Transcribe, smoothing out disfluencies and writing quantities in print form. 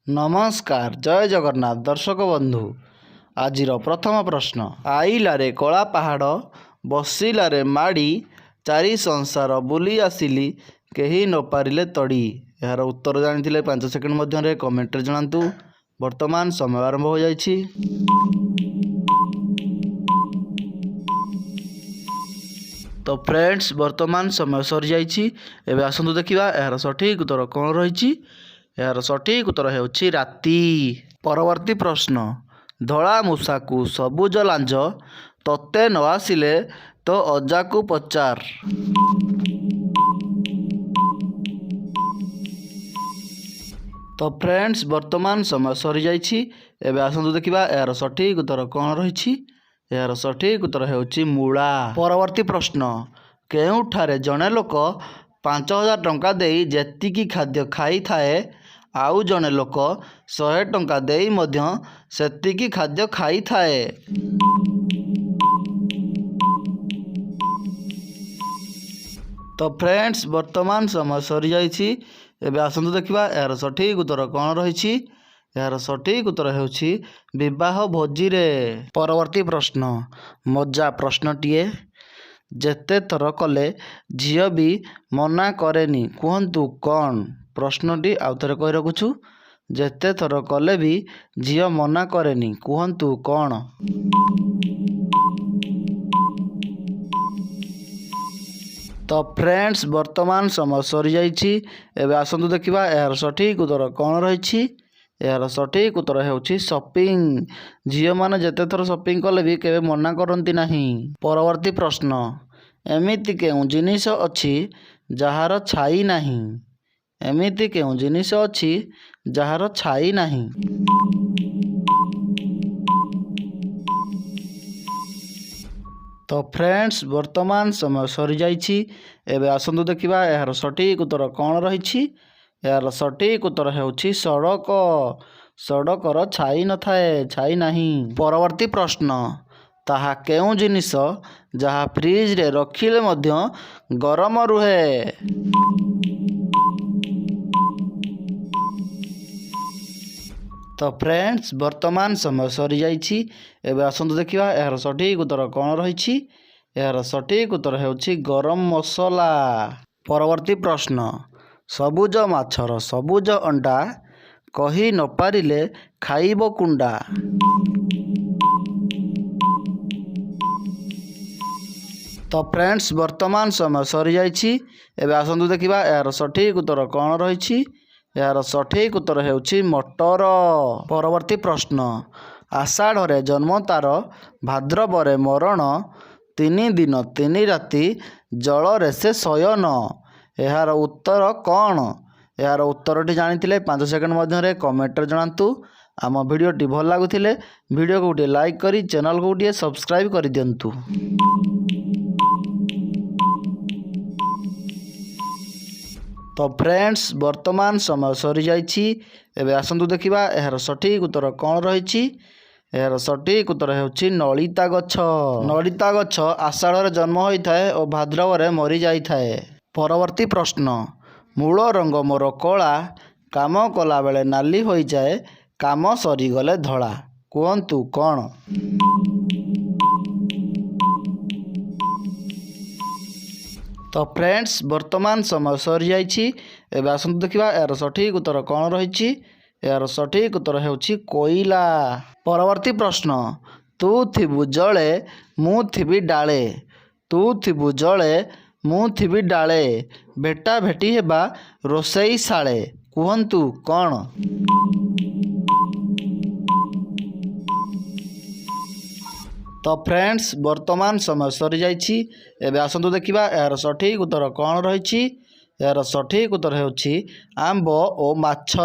नमस्कार जय जगन्नाथ दर्शक बंधु आज प्रथम प्रश्न आईलारे कला पहाड़ बसिलारे माड़ी चारि संसार बुली आसिली केही न पारिले तड़ी। यार उत्तर जानी 5 सेकेंड मध्य कमेंट जनातु। वर्तमान समय आरंभ हो जाइछि। तो फ्रेंड्स वर्तमान समय सरी जाइछि। एबे आसंतु देखिबा यार सठिक उत्तर कौन रही। यार सठिक उत्तर हेउछि राति। परवर्ती प्रश्न धला मूषा को सबुज लांज तते न आसिले तो अजा को पचार। तो फ्रेंड्स वर्तमान समय सरी जाइछि। एबे आसंतु देखिबा यार सठिक उत्तर कौन रही। यार सठिक उत्तर हेउछि मूला। परवर्ती प्रश्न केउठारे जने लोक 5000 टंका देई जेतिकी खाद्य खाई थाए आउ जने लोक 100 टंका देई मध्य सेतिकी खाद्य खाई थाए। तो फ्रेंड्स वर्तमान समय सरी जाइछि। एबे आसंतु देखिबा यार सठिक उत्तर कौन रही। यार सठिक उत्तर हेउछि विवाह भोजी रे। परवर्ती प्रश्न मजा प्रश्नटीए जेते थर कले झियो भी मना करेनी कहतु कौन। प्रश्नटी आउ थे कही रखुछु जेते थर कले भी झियो मना करेनी कहतु कौन। तो फ्रेंड्स वर्तमान समय सरी जाइछि। एबे आसंतु देखिबा यार सठिक उत्तर कौन रही। यार सठिक उत्तर हेउछि शॉपिंग। झियो माने जेते थर शॉपिंग कले भी केबे मना करंती नाही। परवर्ती प्रश्न एमिति केउ जिनिस अछि जहार छाई नाही। एमिति केउ जिनिस अछि जहार छाई नाही। तो फ्रेंड्स वर्तमान समय सरी जाइछि। एबे आसंतु देखिबा यार सठिक उत्तर कौन रही। यार सठिक उत्तर हेउछि सड़क। सड़कर छाई न थाए छाई नाही। परवर्ती प्रश्न ताहा केउ जिनिस जहा फ्रिज रे रखिले मध्य गरम रुहे। तो फ्रेंड्स वर्तमान समय सरी जाइछि। एबे आसंतु देखिबा यार सठिक उत्तर कौन रही। यार सठिक उत्तर हेउछि गरम मसला। परवर्ती प्रश्न सबुज माछर सबुज अंडा कही न पारिले खाइब कुंडा। तो फ्रेंड्स वर्तमान समय सरी जाइछि। एबे आसंतु देखिबा यार सठिक उत्तर कौन रही। यार सठिक उत्तर हेउछि मटर। परवर्ती प्रश्न आषाढ़ रे जन्म तार भाद्रवरे मरण 3 दिन 3 राति जल रे से शयन। यार उत्तर कौन। यार उत्तरटी जानी 5 सेकेंड मध्य कमेंट जनातु। आम भिडियोटी भल लगुले भिडियो को गोटे लाइक करी चैनल को गोटे सब्सक्राइब कर दियंतु। तो फ्रेंड्स वर्तमान समय सरी जाइछि। एबे आसंतु देखिबा यार सठिक उत्तर कौन रही। यार सठिक उत्तर हेउछि नलिता गछ। नलिता गछ आषाढ़ रे जन्म होइथाए और भाद्रवरे मरी जाइथाए। परवर्ती प्रश्न मूल रंग मोर कला काम कला बेले नाली हो जाए काम सरी गले धला कहतु कौन। तो फ्रेंड्स वर्तमान समय सरी जाइछि। एबे आसंतु देखिबा यार सठिक उत्तर कौन रही। यार सठिक उत्तर हेउछि कोइला। परवर्ती प्रश्न तू थिबु जळे मु थिबि डाले तू थिबु जळे मु थिबि डाले भेटा भेटी हेबा रोसई शाले कहतु कौन। तो फ्रेंड्स वर्तमान समय सरी जाइछि। एबे आसंतु देखिबा यार सठिक उत्तर कौन रही। यार सठिक उत्तर हेउछि आंब ओ माछ।